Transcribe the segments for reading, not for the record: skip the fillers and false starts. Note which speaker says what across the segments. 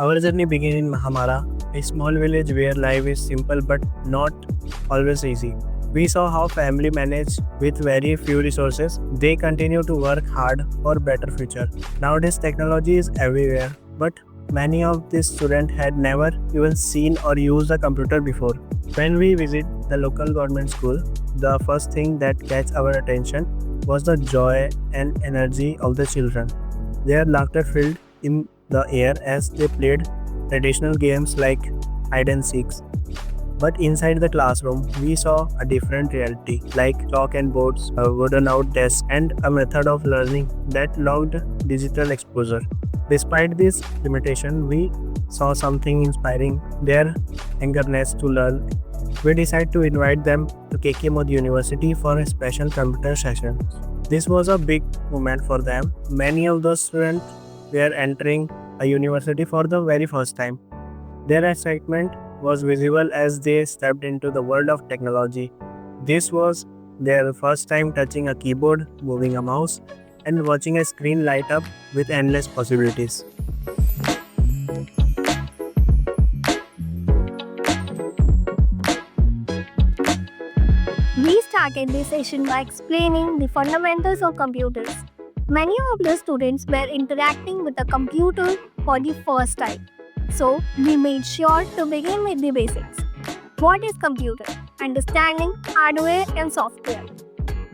Speaker 1: Our journey began in Mahamara, a small village where life is simple but not always easy. We saw how family manage with very few resources. They continue to work hard for better future. Nowadays technology is everywhere, but many of these students had never even seen or used a computer before. When we visit the local government school, the first thing that catch our attention was the joy and energy of the children. Their laughter filled in the air as they played traditional games like hide and seeks. But inside the classroom, we saw a different reality, like chalk and boards, a wooden out desk, and a method of learning that logged digital exposure. Despite this limitation, we saw something inspiring, their eagerness to learn. We decided to invite them to KK Modi University for a special computer session. This was a big moment for them. Many of those students were entering a university for the very first time. Their excitement was visible as they stepped into the world of technology. This was their first time touching a keyboard, moving a mouse, and watching a screen light up with endless possibilities.
Speaker 2: We started this session by explaining the fundamentals of computers. Many of the students were interacting with a computer for the first time. So, we made sure to begin with the basics. What is computer? Understanding hardware and software.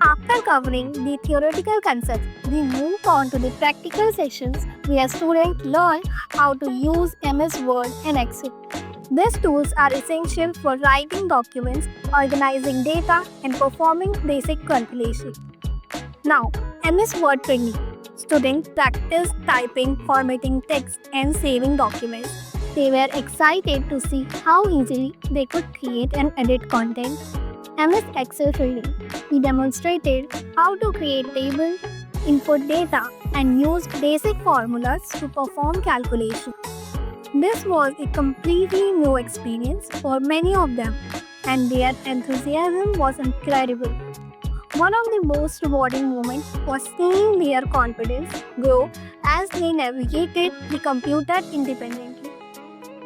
Speaker 2: After covering the theoretical concepts, we moved on to the practical sessions where students learn how to use MS Word and Excel. These tools are essential for writing documents, organizing data, and performing basic calculation. Now, MS Word training. Students practice typing, formatting text, and saving documents. They were excited to see how easily they could create and edit content. MS Excel training. We demonstrated how to create tables, input data, and use basic formulas to perform calculations. This was a completely new experience for many of them, and their enthusiasm was incredible. One of the most rewarding moments was seeing their confidence grow as they navigated the computer independently.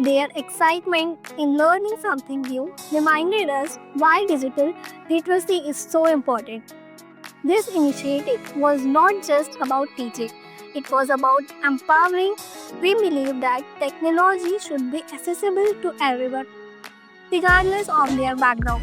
Speaker 2: Their excitement in learning something new reminded us why digital literacy is so important. This initiative was not just about teaching, it was about empowering. We believe that technology should be accessible to everyone, regardless of their background.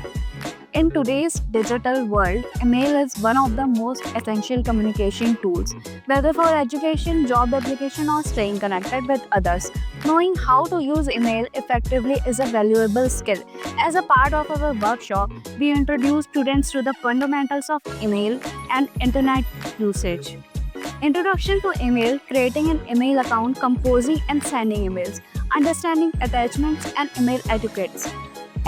Speaker 3: In today's digital world, email is one of the most essential communication tools, whether for education, job application, or staying connected with others. Knowing how to use email effectively is a valuable skill. As a part of our workshop, we introduce students to the fundamentals of email and internet usage. Introduction to email, creating an email account, composing and sending emails, understanding attachments and email etiquettes.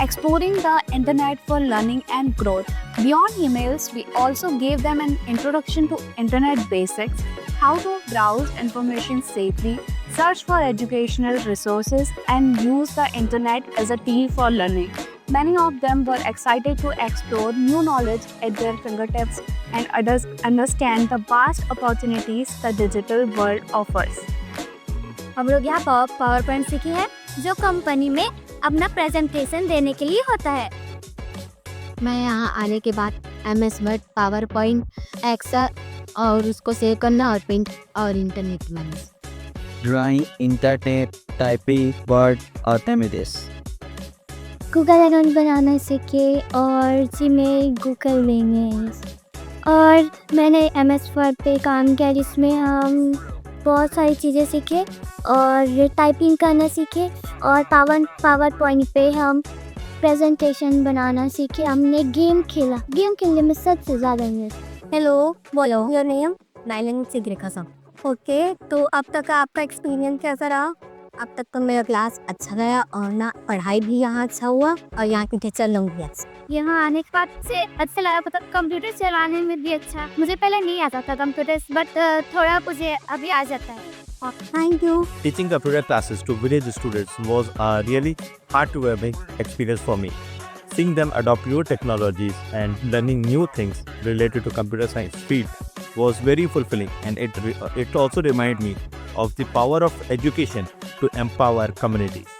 Speaker 3: Exploring the internet for learning and growth. Beyond emails, we also gave them an introduction to internet basics, how to browse information safely, search for educational resources, and use the internet as a tool for learning. Many of them were excited to explore new knowledge at their fingertips and others understand the vast opportunities the digital world offers.
Speaker 2: हम लोग यहाँ power point सीखे हैं जो company में अपना presentation देने के लिए होता है।
Speaker 4: मैं यहाँ आने के बाद MS word, PowerPoint, Excel और उसको सेव करना और प्रिंट और internet manage.
Speaker 5: Drawing, internet, typing, word और इमेजेस।
Speaker 2: गूगल अकाउंट बनाना सीखे और जीमेल, गूगल इमेज। और मैंने MS वर्ड पे काम किया जिसमें हम बहुत सारी चीज़ें सीखे और टाइपिंग करना सीखे और पावर पॉइंट पे हम प्रेजेंटेशन बनाना सीखे। हमने गेम खेलने में सबसे ज़्यादा इंटरेस्ट। हेलो, बोलो योर नेम? नाइलन सिद्रिका सम। ओके, तो अब तक का आपका एक्सपीरियंस कैसा रहा? अब तक तो मेरा क्लास अच्छा गया और ना पढ़ाई भी यहाँ अच्छा हुआ और यहाँ की टीचर लोग भी अच्छा। यहाँ आने के बाद से अच्छा लगा, पता कंप्यूटर चलाने में भी अच्छा। मुझे पहले नहीं आता था कंप्यूटर, बट थोड़ा मुझे अभी आ जाता है। Thank you.
Speaker 6: Teaching computer classes to village students was a really heart-warming experience for me. Seeing them adopt new technologies and learning new things related to computer science field was very fulfilling, and it also reminded me of the power of education to empower communities.